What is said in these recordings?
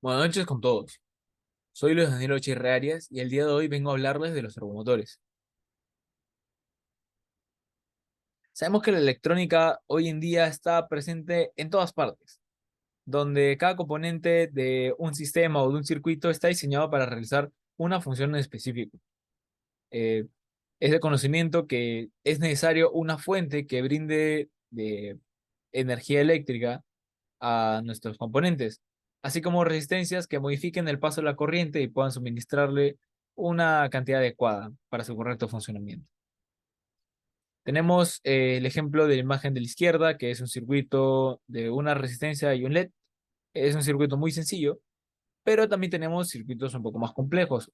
Buenas noches con todos. Soy Luis Daniel Ochirre Arias y el día de hoy vengo a hablarles de los servomotores. Sabemos que la electrónica hoy en día está presente en todas partes, donde cada componente de un sistema o de un circuito está diseñado para realizar una función en específico. Eh, es de conocimiento que es necesario una fuente que brinde de energía eléctrica a nuestros componentes, así como resistencias que modifiquen el paso de la corriente y puedan suministrarle una cantidad adecuada para su correcto funcionamiento. Tenemos el ejemplo de la imagen de la izquierda, que es un circuito de una resistencia y un LED. Es un circuito muy sencillo, pero también tenemos circuitos un poco más complejos,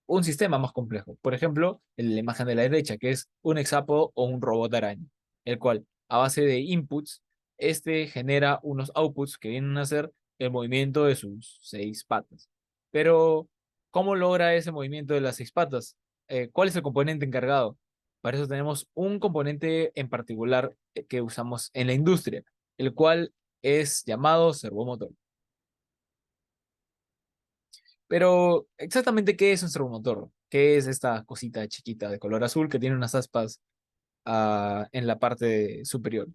un sistema más complejo. Por ejemplo, en la imagen de la derecha, que es un hexapo o un robot araña, el cual, a base de inputs, este genera unos outputs que vienen a ser el movimiento de sus seis patas. Pero, ¿cómo logra ese movimiento de las seis patas? ¿Cuál es el componente encargado? Para eso tenemos un componente en particular que usamos en la industria, el cual es llamado servomotor. Pero, exactamente, ¿qué es un servomotor? ¿Qué es esta cosita chiquita de color azul que tiene unas aspas en la parte superior?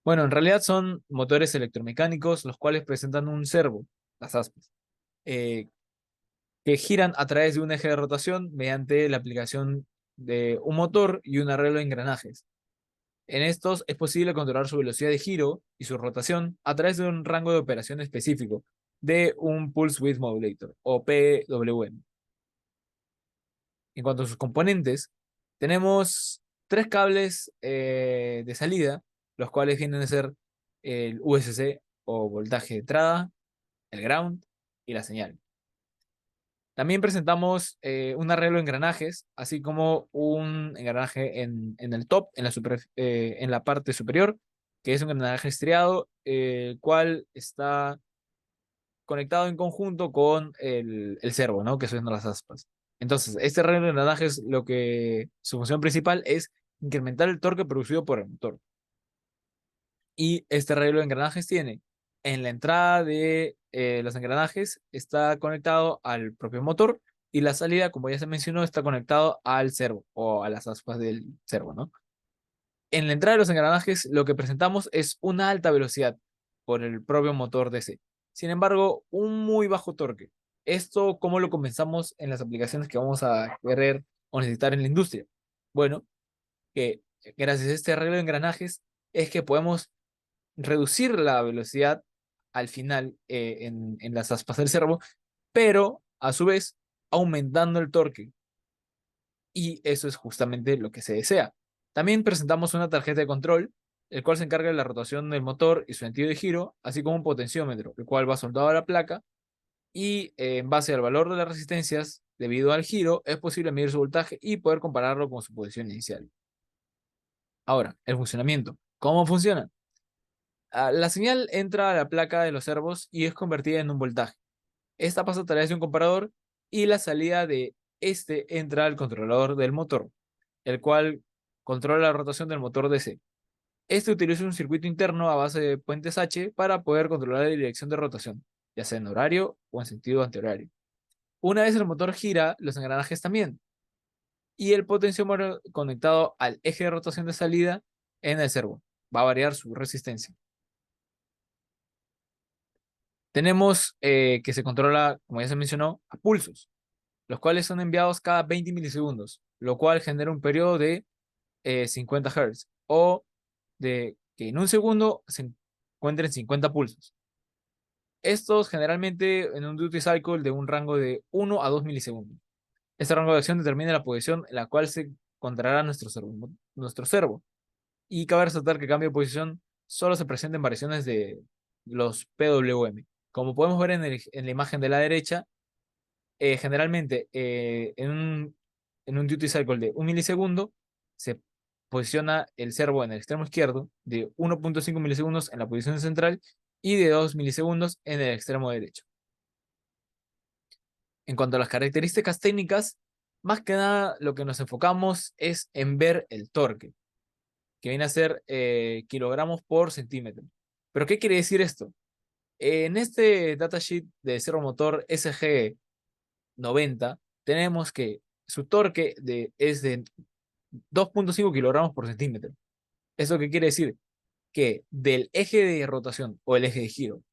Bueno, en realidad son motores electromecánicos los cuales presentan un servo, las aspas, eh, que giran a través de un eje de rotación mediante la aplicación de un motor y un arreglo de engranajes. En estos es posible controlar su velocidad de giro y su rotación a través de un rango de operación específico de un Pulse Width Modulator o PWM. En cuanto a sus componentes, tenemos tres cables de salida, los cuales vienen a ser el USC o voltaje de entrada, el ground y la señal. También presentamos un arreglo de engranajes, así como un engranaje en el top, en la parte superior, que es un engranaje estriado, el cual está conectado en conjunto con el servo, ¿no? Que son las aspas. Entonces, este reloj de engranajes, su función principal es incrementar el torque producido por el motor. Y este reloj de engranajes tiene en la entrada de los engranajes está conectado al propio motor y la salida, como ya se mencionó, está conectado al servo o a las aspas del servo, ¿no? En la entrada de los engranajes lo que presentamos es una alta velocidad por el propio motor DC. Sin embargo, un muy bajo torque. ¿Esto cómo lo comenzamos en las aplicaciones que vamos a querer o necesitar en la industria? Bueno, que gracias a este arreglo de engranajes es que podemos reducir la velocidad al final en las aspas del servo, pero a su vez aumentando el torque. Y eso es justamente lo que se desea. También presentamos una tarjeta de control, el cual se encarga de la rotación del motor y su sentido de giro, así como un potenciómetro, el cual va soldado a la placa y en base al valor de las resistencias, debido al giro, es posible medir su voltaje y poder compararlo con su posición inicial. Ahora, el funcionamiento. ¿Cómo funciona? La señal entra a la placa de los servos y es convertida en un voltaje. Esta pasa a través de un comparador y la salida de este entra al controlador del motor, el cual controla la rotación del motor DC. Este utiliza un circuito interno a base de puentes H para poder controlar la dirección de rotación, ya sea en horario o en sentido antihorario. Una vez el motor gira, los engranajes también, y el potenciómetro conectado al eje de rotación de salida en el servo. Va a variar su resistencia. Tenemos que se controla, como ya se mencionó, a pulsos, los cuales son enviados cada 20 milisegundos, lo cual genera un periodo de 50 Hz o de que en un segundo se encuentren 50 pulsos. Estos generalmente en un duty cycle de un rango de 1 a 2 milisegundos. Este rango de acción determina la posición en la cual se encontrará nuestro servo. Y cabe resaltar que cambio de posición solo se presenta en variaciones de los PWM. Como podemos ver en la imagen de la derecha, generalmente en un duty cycle de 1 milisegundo se posiciona el servo en el extremo izquierdo, de 1,5 milisegundos en la posición central y de 2 milisegundos en el extremo derecho. En cuanto a las características técnicas, más que nada lo que nos enfocamos es en ver el torque, que viene a ser kilogramos por centímetro. ¿Pero qué quiere decir esto? En este datasheet de servomotor SG90 tenemos que su torque es de 2,5 kilogramos por centímetro. ¿Eso qué quiere decir? Que del eje de rotación o el eje de giro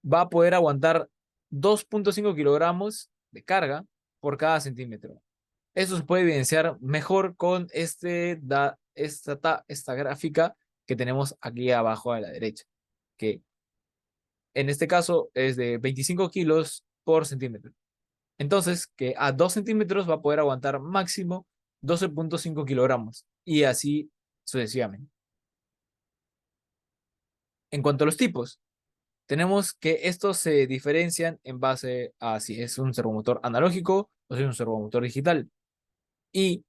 va a poder aguantar 2,5 kilogramos de carga por cada centímetro. Eso se puede evidenciar mejor con esta gráfica que tenemos aquí abajo a la derecha, que en este caso es de 25 kilos por centímetro. Entonces, que a 2 centímetros va a poder aguantar máximo 12,5 kilogramos y así sucesivamente. En cuanto a los tipos, tenemos que estos se diferencian en base a si es un servomotor analógico o si es un servomotor digital. Y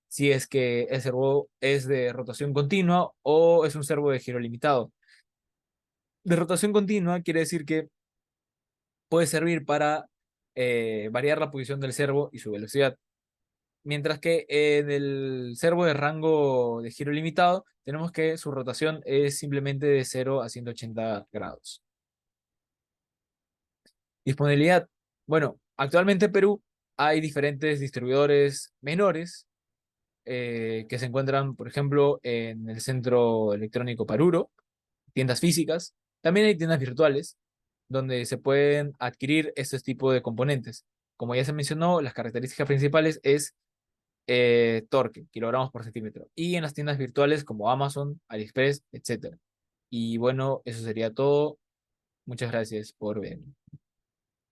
si es que el servo es de rotación continua o es un servo de giro limitado. De rotación continua quiere decir que puede servir para variar la posición del servo y su velocidad. Mientras que en el servo de rango de giro limitado, tenemos que su rotación es simplemente de 0 a 180 grados. Disponibilidad. Bueno, actualmente en Perú hay diferentes distribuidores menores que se encuentran, por ejemplo, en el Centro Electrónico Paruro, tiendas físicas. También hay tiendas virtuales donde se pueden adquirir estos tipos de componentes. Como ya se mencionó, las características principales es torque, kilogramos por centímetro. Y en las tiendas virtuales como Amazon, AliExpress, etcétera. Y bueno, eso sería todo. Muchas gracias por ver.